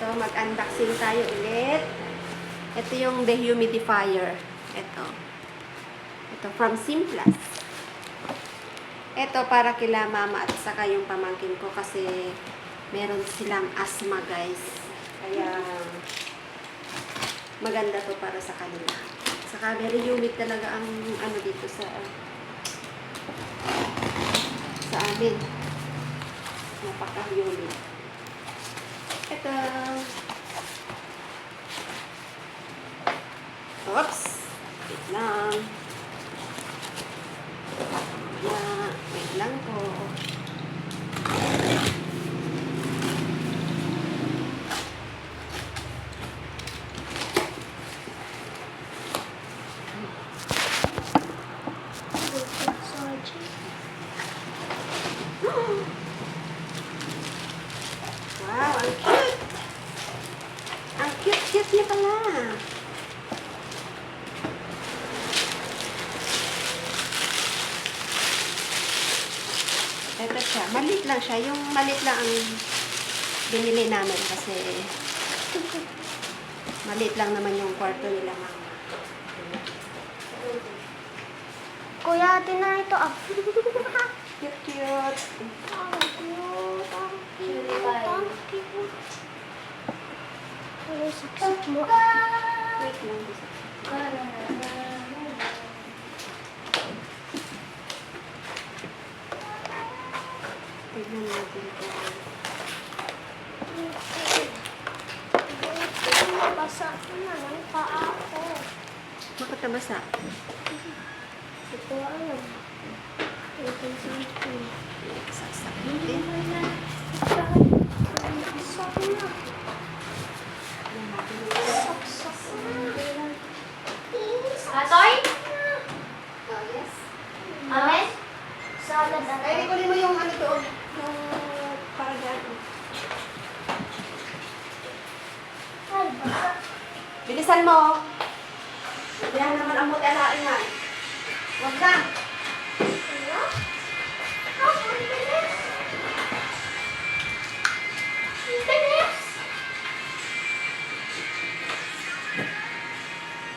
Ito, mag-unboxing tayo ulit. Ito yung dehumidifier. Ito from Simplas. Ito para kila mama at saka yung pamangkin ko kasi meron silang asthma, guys. Kaya maganda to para sa kanila. Saka very humid talaga ang ano dito sa amin. Napaka-humid. Ito. Oops. Wait lang. Yeah, wait lang po. Wow, ang cute! Ang cute-cute niya pala. Ito siya. Maliit lang siya. Yung maliit lang ang binili namin kasi maliit lang naman yung kwarto nila, mama. Kuya, atin na ito. Cute-cute. Ang cute. Ang cute. Ang cute. Ano saksak mo? Wait lang. Tignan natin ito. Basa ko na ng paa ko. Bakit nabasa? Ito alam. Ito saksak. Saksak natin. Saksak na. Saksak na. Atoy? Oh, yes. Amen? Salad at Ay, kunin mo yung ano doon. Yung para dyan. ay, basa. Bilisan mo. Yan naman ang mutalain na. Huwag na. Ano? Ang bilis. Ang bilis.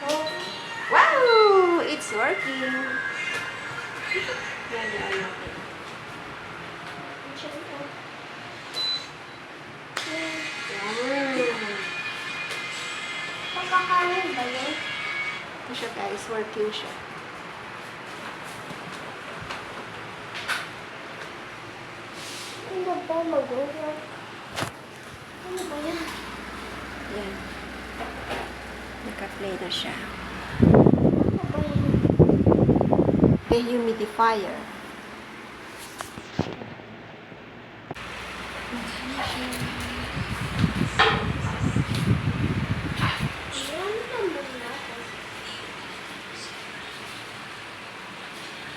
Oh. Wow! It's working. Yan, yan, yan. Yan. Pagkakanin ba yun? Ito siya, guys. Working siya. Ano ba mag-work? Ano ba yan? Yan. Naka-play na siya. Ano ba yan? Dehumidifier.